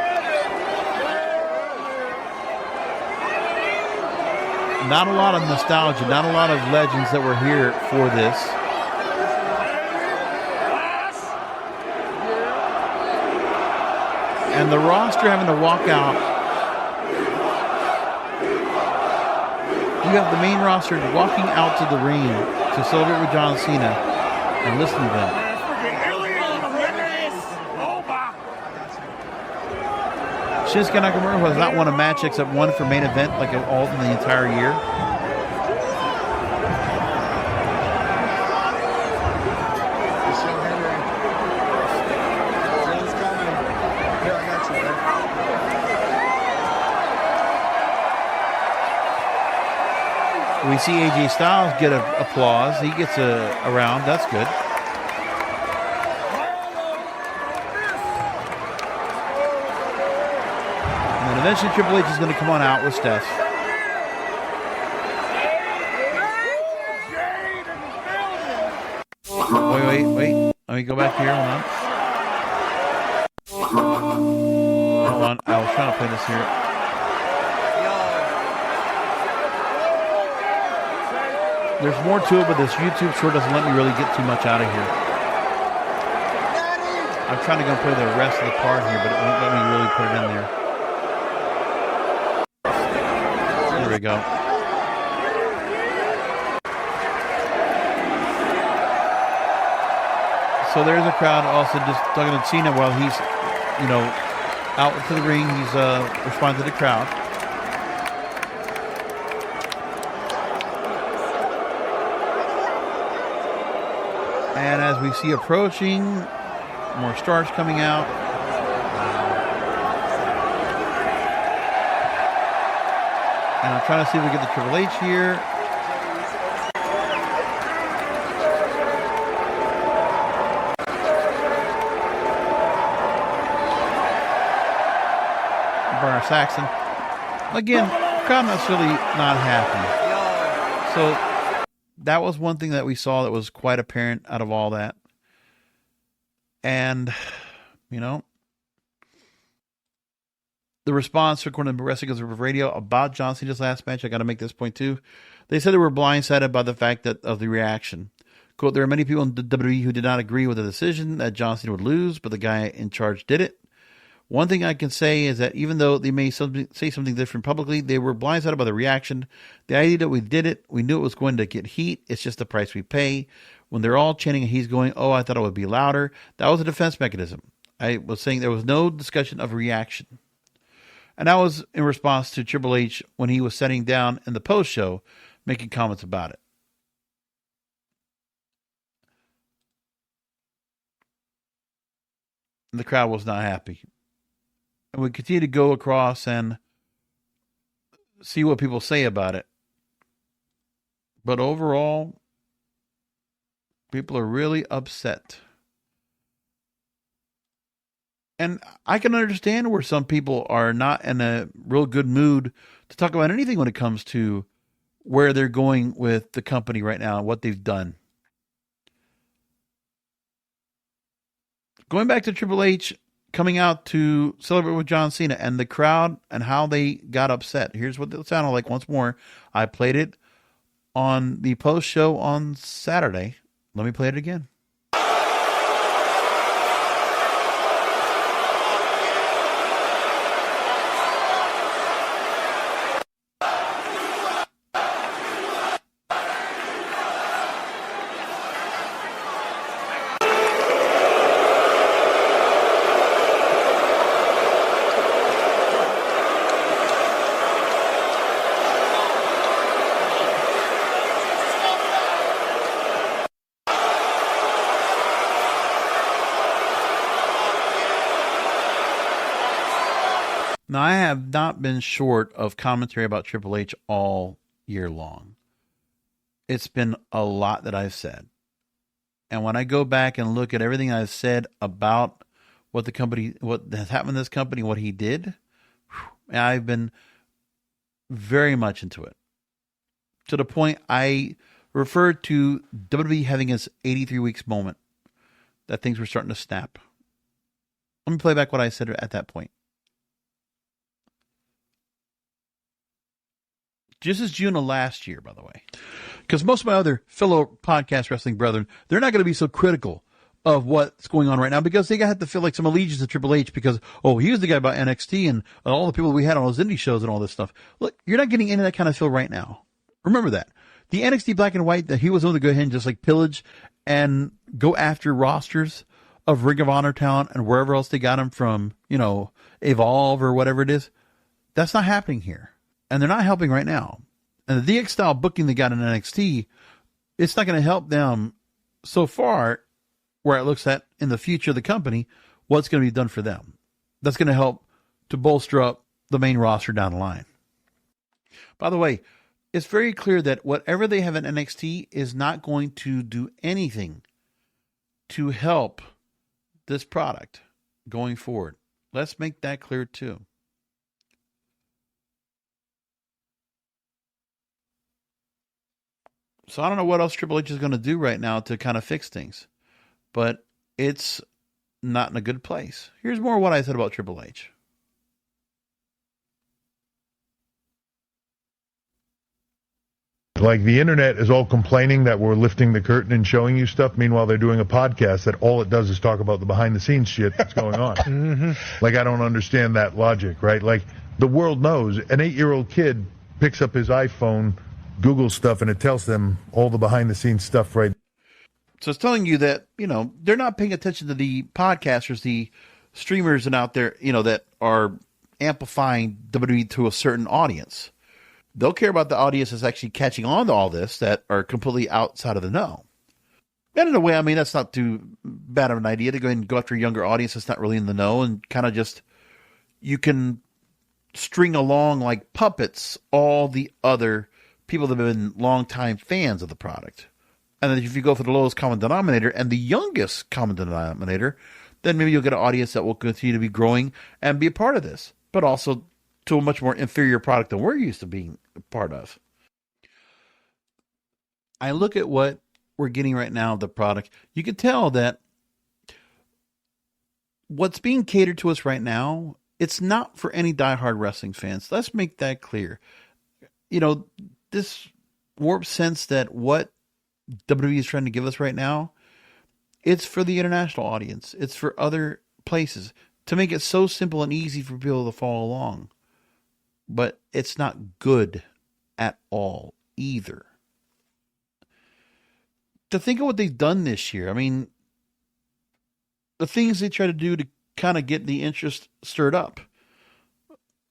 Not a lot of nostalgia, not a lot of legends that were here for this. And the roster having to walk out. You have the main roster walking out to the ring to celebrate with John Cena and listen to them. Shinsuke Nakamura has not won a match except one for main event, like all in the entire year. We see AJ Styles get applause. He gets a round. That's good. And then eventually Triple H is going to come on out with Steph. Wait. Let me go back here. Hold on. I was trying to play this here. There's more to it, but this YouTube sure doesn't let me really get too much out of here. I'm trying to go play the rest of the part here, but it won't let me really put it in there. There we go. So there's a crowd also just talking to Cena while he's, out to the ring. He's responding to the crowd. And as we see approaching, more stars coming out. And I'm trying to see if we get the Triple H here. Saxon. Again, crowd necessarily not happy. So that was one thing that we saw that was quite apparent out of all that. And, the response, according to Wrestling Observer Radio, about John Cena's last match, I got to make this point too. They said they were blindsided by the fact of the reaction. Quote, there are many people in the WWE who did not agree with the decision that John Cena would lose, but the guy in charge did it. One thing I can say is that even though they may say something different publicly, they were blindsided by the reaction. The idea that we did it, we knew it was going to get heat. It's just the price we pay. When they're all chanting and he's going, oh, I thought it would be louder. That was a defense mechanism. I was saying there was no discussion of reaction. And that was in response to Triple H when he was sitting down in the post show making comments about it. And the crowd was not happy. And we continue to go across and see what people say about it. But overall, people are really upset. And I can understand where some people are not in a real good mood to talk about anything when it comes to where they're going with the company right now and what they've done. Going back to Triple H coming out to celebrate with John Cena and the crowd and how they got upset. Here's what it sounded like once more. I played it on the post show on Saturday. Let me play it again. Now, I have not been short of commentary about Triple H all year long. It's been a lot that I've said. And when I go back and look at everything I've said about what has happened in this company, what he did, I've been very much into it. To the point I referred to WWE having its 83 weeks moment, that things were starting to snap. Let me play back what I said at that point. This is June of last year, by the way. Because most of my other fellow podcast wrestling brethren, they're not going to be so critical of what's going on right now because they have to feel like some allegiance to Triple H because, he was the guy about NXT and all the people we had on those indie shows and all this stuff. Look, you're not getting any of that kind of feel right now. Remember that. The NXT Black and White, that he was able to go ahead and just like pillage and go after rosters of Ring of Honor talent and wherever else they got him from, Evolve or whatever it is. That's not happening here. And they're not helping right now. And the DX style booking they got in NXT, it's not going to help them so far where it looks at in the future of the company, what's going to be done for them. That's going to help to bolster up the main roster down the line. By the way, it's very clear that whatever they have in NXT is not going to do anything to help this product going forward. Let's make that clear too. So I don't know what else Triple H is going to do right now to kind of fix things, but it's not in a good place. Here's more of what I said about Triple H. Like the internet is all complaining that we're lifting the curtain and showing you stuff. Meanwhile, they're doing a podcast that all it does is talk about the behind the scenes shit that's going on. Like, I don't understand that logic, right? Like, the world knows an 8-year-old kid picks up his iPhone, Google stuff, and it tells them all the behind the scenes stuff, right? So it's telling you that, they're not paying attention to the podcasters, the streamers and out there, that are amplifying WWE to a certain audience. They'll care about the audience that's actually catching on to all this that are completely outside of the know. And in a way, I mean, that's not too bad of an idea to go ahead and go after a younger audience that's not really in the know and kind of just, you can string along like puppets all the other people that have been longtime fans of the product. And then if you go for the lowest common denominator and the youngest common denominator, then maybe you'll get an audience that will continue to be growing and be a part of this, but also to a much more inferior product than we're used to being a part of. I look at what we're getting right now, the product. You can tell that what's being catered to us right now, it's not for any diehard wrestling fans. Let's make that clear. This warped sense that what WWE is trying to give us right now, it's for the international audience. It's for other places to make it so simple and easy for people to follow along. But it's not good at all either. To think of what they've done this year, I mean, the things they try to do to kind of get the interest stirred up,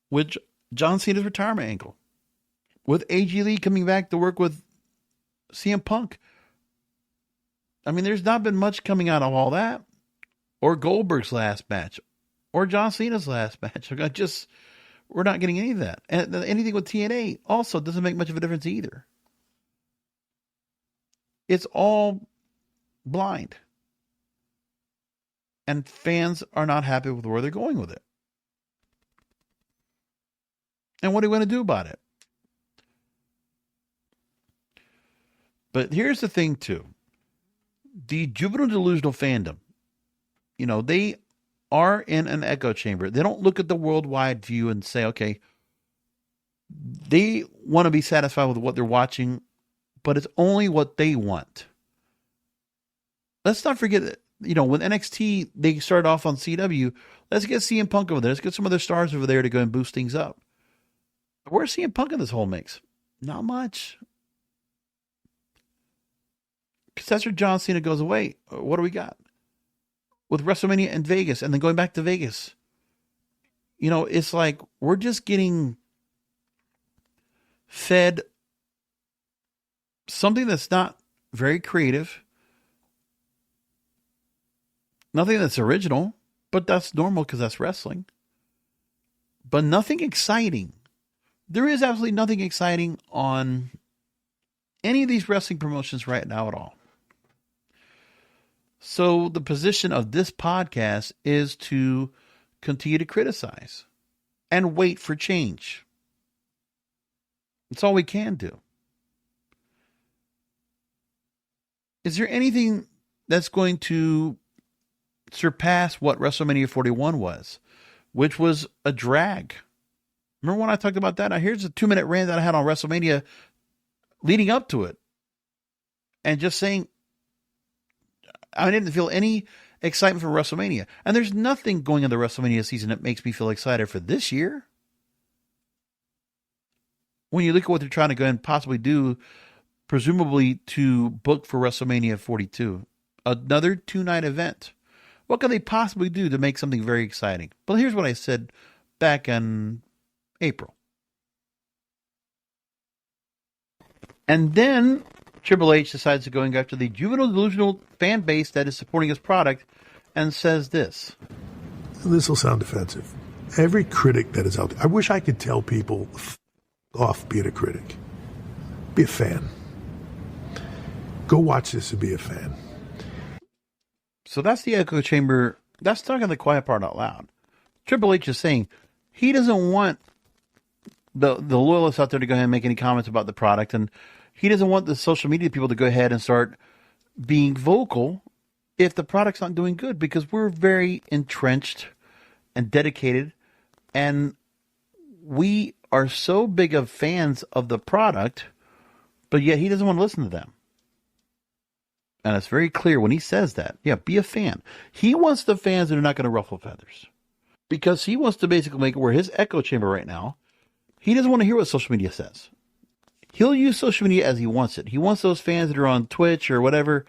with John Cena's retirement angle, with AJ Lee coming back to work with CM Punk. I mean, there's not been much coming out of all that, or Goldberg's last match, or John Cena's last match. We're not getting any of that. And anything with TNA also doesn't make much of a difference either. It's all blind. And fans are not happy with where they're going with it. And what are we going to do about it? But here's the thing, too. The juvenile delusional fandom, they are in an echo chamber. They don't look at the worldwide view and say, okay, they want to be satisfied with what they're watching, but it's only what they want. Let's not forget that, with NXT, they started off on CW. Let's get CM Punk over there. Let's get some other stars over there to go and boost things up. Where's CM Punk in this whole mix? Not much. Because that's where John Cena goes away. What do we got? With WrestleMania in Vegas and then going back to Vegas. It's like we're just getting fed something that's not very creative. Nothing that's original, but that's normal because that's wrestling. But nothing exciting. There is absolutely nothing exciting on any of these wrestling promotions right now at all. So the position of this podcast is to continue to criticize and wait for change. It's all we can do. Is there anything that's going to surpass what WrestleMania 41 was, which was a drag? Remember when I talked about that? Now here's a 2-minute rant that I had on WrestleMania leading up to it. And just saying, I didn't feel any excitement for WrestleMania. And there's nothing going in the WrestleMania season that makes me feel excited for this year. When you look at what they're trying to go and possibly do, presumably to book for WrestleMania 42, another 2-night event. What can they possibly do to make something very exciting? Well, here's what I said back in April. And then Triple H decides to go and go after the juvenile delusional fan base that is supporting his product and says this. This will sound offensive. Every critic that is out there, I wish I could tell people off being a critic. Be a fan. Go watch this and be a fan. So that's the echo chamber. That's talking the quiet part out loud. Triple H is saying he doesn't want the loyalists out there to go ahead and make any comments about the product, and he doesn't want the social media people to go ahead and start being vocal if the product's not doing good, because we're very entrenched and dedicated, and we are so big of fans of the product, but yet he doesn't want to listen to them. And it's very clear when he says that. Yeah, be a fan. He wants the fans that are not going to ruffle feathers, because he wants to basically make it where his echo chamber right now, he doesn't want to hear what social media says. He'll use social media as he wants it. He wants those fans that are on Twitch or whatever,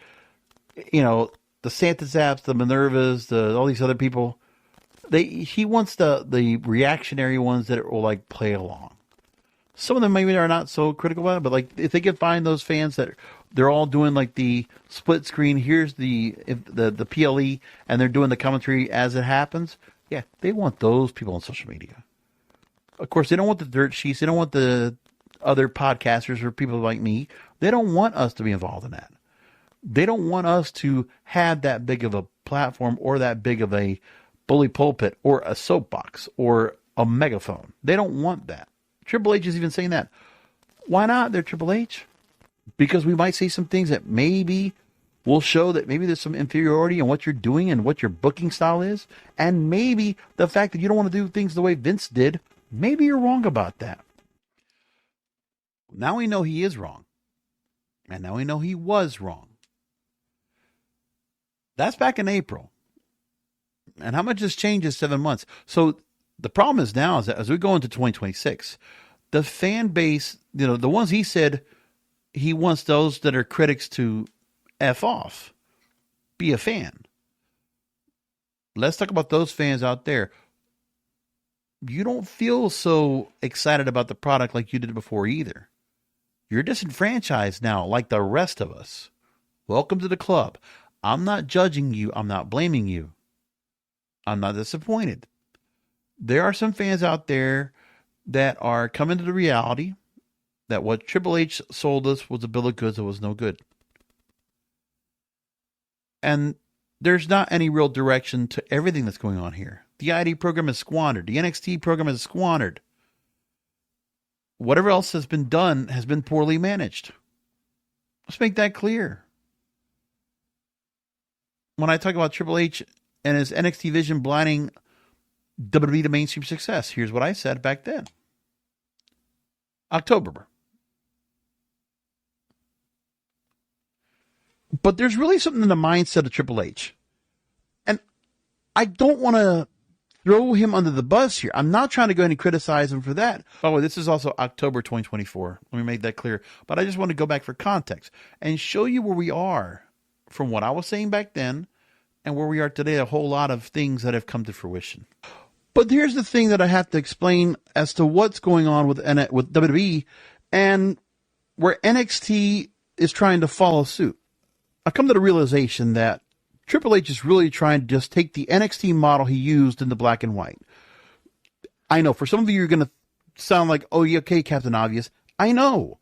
you know, the Santa Zaps, the Minervas, all these other people. He wants the reactionary ones that will like play along. Some of them maybe are not so critical about it, but like if they can find those fans that they're all doing like the split screen, here's the PLE, and they're doing the commentary as it happens. Yeah, they want those people on social media. Of course, they don't want the dirt sheets. They don't want the other podcasters or people like me. They don't want us to be involved in that. They don't want us to have that big of a platform or that big of a bully pulpit or a soapbox or a megaphone. They don't want that. Triple H is even saying that. Why not? They're Triple H. Because we might say some things that maybe will show that maybe there's some inferiority in what you're doing and what your booking style is. And maybe the fact that you don't want to do things the way Vince did, maybe you're wrong about that. Now we know he is wrong. And now we know he was wrong. That's back in April. And how much has changed in 7 months? So the problem is now is that as we go into 2026, the fan base, you know, the ones he said he wants those that are critics to F off, be a fan. Let's talk about those fans out there. You don't feel so excited about the product like you did before either. You're disenfranchised now like the rest of us. Welcome to the club. I'm not judging you. I'm not blaming you. I'm not disappointed. There are some fans out there that are coming to the reality that what Triple H sold us was a bill of goods that was no good. And there's not any real direction to everything that's going on here. The ID program is squandered. The NXT program is squandered. Whatever else has been done has been poorly managed. Let's make that clear. When I talk about Triple H and his NXT vision blinding WWE to mainstream success, here's what I said back then. October. But there's really something in the mindset of Triple H. And I don't want to throw him under the bus here. I'm not trying to go in and criticize him for that. By the way, this is also October 2024. Let me make that clear. But I just want to go back for context and show you where we are from what I was saying back then and where we are today. A whole lot of things that have come to fruition. But here's the thing that I have to explain as to what's going on with WWE and where NXT is trying to follow suit. I come to the realization that Triple H is really trying to just take the NXT model he used in the black and white. I know for some of you, you're going to sound like, oh, yeah, okay, Captain Obvious. I know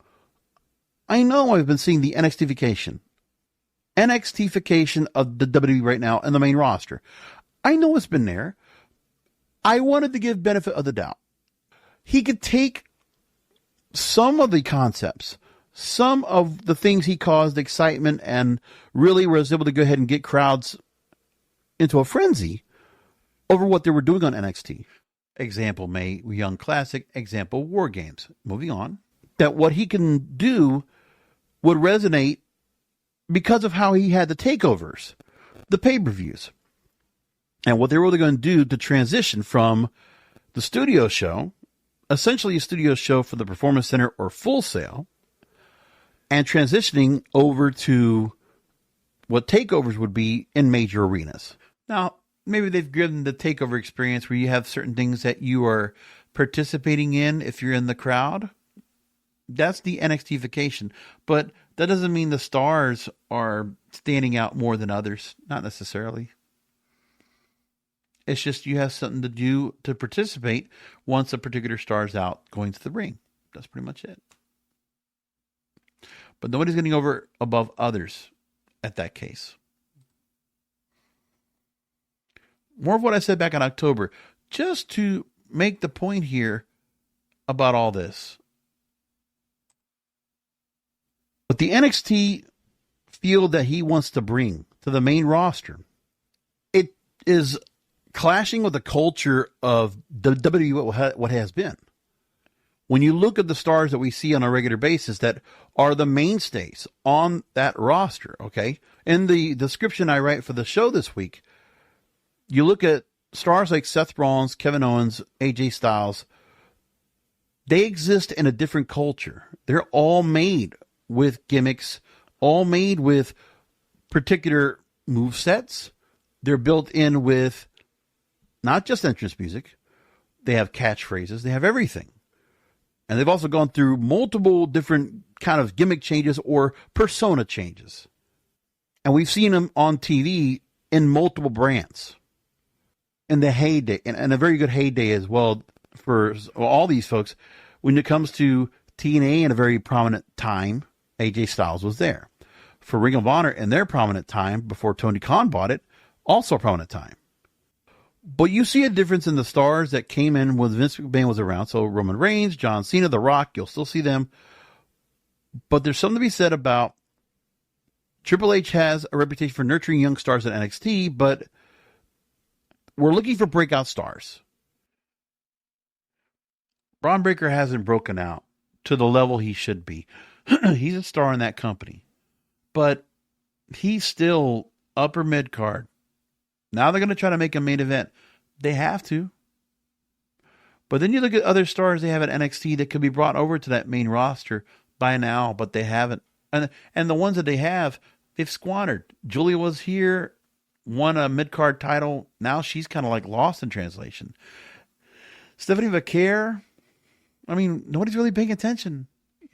I've been seeing the NXT-fication of the WWE right now and the main roster. I know it's been there. I wanted to give benefit of the doubt. He could take some of the concepts, some of the things he caused excitement and really was able to go ahead and get crowds into a frenzy over what they were doing on NXT. Example, Mae Young Classic. Example, War Games. Moving on. That what he can do would resonate because of how he had the takeovers, the pay-per-views, and what they were really going to do to transition from the studio show, essentially a studio show for the Performance Center or Full Sail, and transitioning over to what takeovers would be in major arenas. Now, maybe they've given the takeover experience where you have certain things that you are participating in if you're in the crowd. That's the NXT-fication. But that doesn't mean the stars are standing out more than others. Not necessarily. It's just you have something to do to participate once a particular star's out going to the ring. That's pretty much it. but nobody's getting over above others at that case. More of what I said back in October, just to make the point here about all this. But the NXT field that he wants to bring to the main roster, it is clashing with the culture of the WWE, what has been. When you look at the stars that we see on a regular basis that are the mainstays on that roster, okay? In the description I write for the show this week, you look at stars like Seth Rollins, Kevin Owens, AJ Styles. They exist in a different culture. They're all made with gimmicks, all made with particular movesets. They're built in with not just entrance music. They have catchphrases. They have everything. And they've also gone through multiple different kind of gimmick changes or persona changes. And we've seen them on TV in multiple brands. In the heyday, and a very good heyday as well for all these folks. When it comes to TNA in a very prominent time, AJ Styles was there. For Ring of Honor in their prominent time, before Tony Khan bought it, also a prominent time. But you see a difference in the stars that came in when Vince McMahon was around. So Roman Reigns, John Cena, The Rock, you'll still see them. But there's something to be said about Triple H has a reputation for nurturing young stars at NXT, but we're looking for breakout stars. Braun Breaker hasn't broken out to the level he should be. He's a star in that company. But he's still upper mid-card. Now they're going to try to make a main event. They have to. But then you look at other stars they have at NXT that could be brought over to that main roster by now, but they haven't. And the ones that they have, they've squandered. Julia was here, won a mid-card title. Now she's kind of like lost in translation. Stephanie Vaquer, I mean, nobody's really paying attention.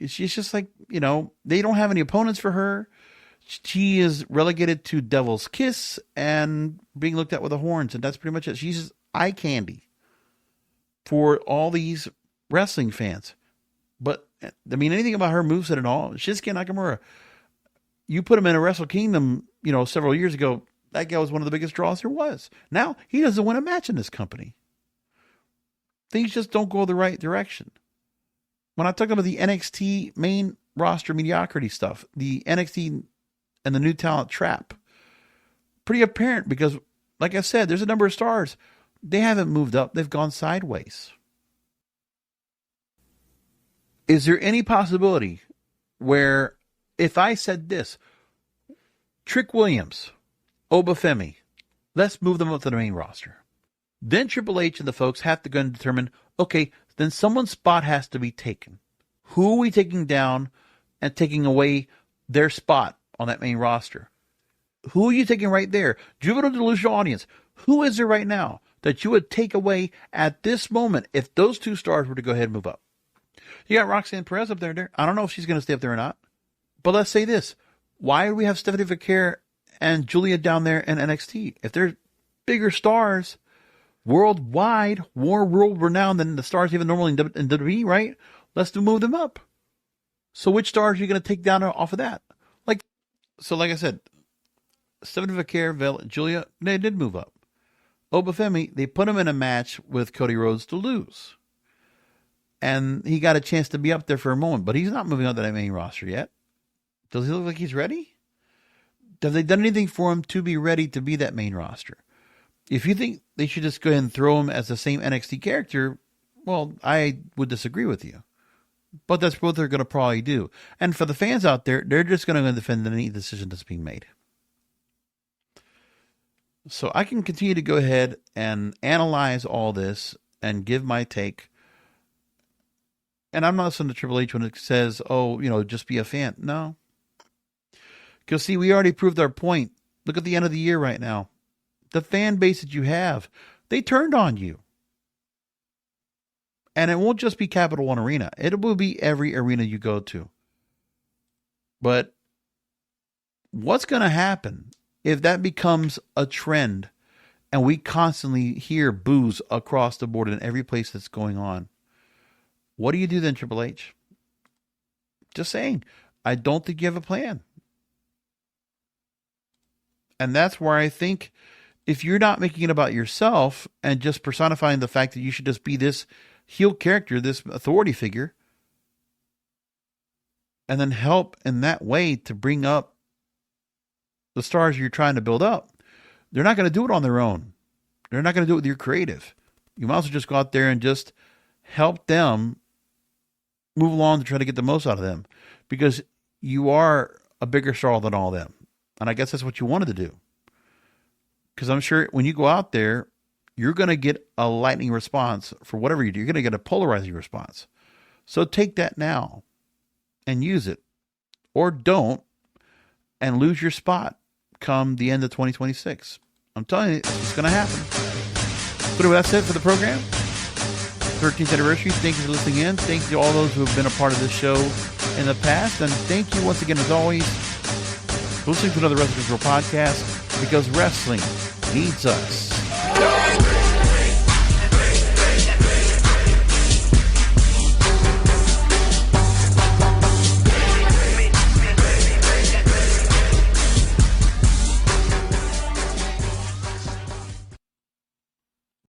She's just like, they don't have any opponents for her. She is relegated to Devil's Kiss and being looked at with the horns, and that's pretty much it. She's eye candy for all these wrestling fans. But, I mean, anything about her moveset at all, Shinsuke Nakamura, you put him in a Wrestle Kingdom, several years ago, that guy was one of the biggest draws there was. Now, he doesn't win a match in this company. Things just don't go the right direction. When I talk about the NXT main roster mediocrity stuff, the NXT and the new talent trap, pretty apparent because, like I said, there's a number of stars. They haven't moved up. They've gone sideways. Is there any possibility where if I said this, Trick Williams, Obafemi, let's move them up to the main roster. Then Triple H and the folks have to go and determine, okay, then someone's spot has to be taken. Who are we taking down and taking away their spot on that main roster? Who are you taking right there? Juvenile delusional audience, who is there right now that you would take away at this moment if those two stars were to go ahead and move up? You got Roxanne Perez up there. I don't know if she's going to stay up there or not. But let's say this. Why do we have Stephanie Vaquer and Julia down there in NXT? If they're bigger stars, worldwide, more world renowned than the stars even normally in WWE, right? Let's move them up. So which stars are you going to take down off of that? Like I said, Stephanie Vaquer, Julia, they did move up. Obafemi, they put him in a match with Cody Rhodes to lose. And he got a chance to be up there for a moment, but he's not moving up to that main roster yet. Does he look like he's ready? Have they done anything for him to be ready to be that main roster? If you think they should just go ahead and throw him as the same NXT character, well, I would disagree with you. But that's what they're going to probably do. And for the fans out there, they're just going to defend any decision that's being made. So I can continue to go ahead and analyze all this and give my take. And I'm not listening to Triple H when it says, just be a fan. No. Because, see, we already proved our point. Look at the end of the year right now. The fan base that you have, they turned on you. And it won't just be Capital One Arena. It will be every arena you go to. But what's going to happen if that becomes a trend and we constantly hear boos across the board in every place that's going on? What do you do then, Triple H? Just saying. I don't think you have a plan. And that's where I think if you're not making it about yourself and just personifying the fact that you should just be this heel character, this authority figure, and then help in that way to bring up the stars you're trying to build up, they're not going to do it on their own. They're not going to do it with your creative. You might as well just go out there and just help them move along to try to get the most out of them, because you are a bigger star than all of them. And I guess that's what you wanted to do. Because I'm sure when you go out there, you're going to get a lightning response for whatever you do. You're going to get a polarizing response. So take that now and use it. Or don't, and lose your spot come the end of 2026. I'm telling you, it's going to happen. So anyway, that's it for the program. 13th anniversary. Thank you for listening in. Thank you to all those who have been a part of this show in the past. And thank you once again, as always, for listening to another Wrestling Control podcast, because wrestling needs us.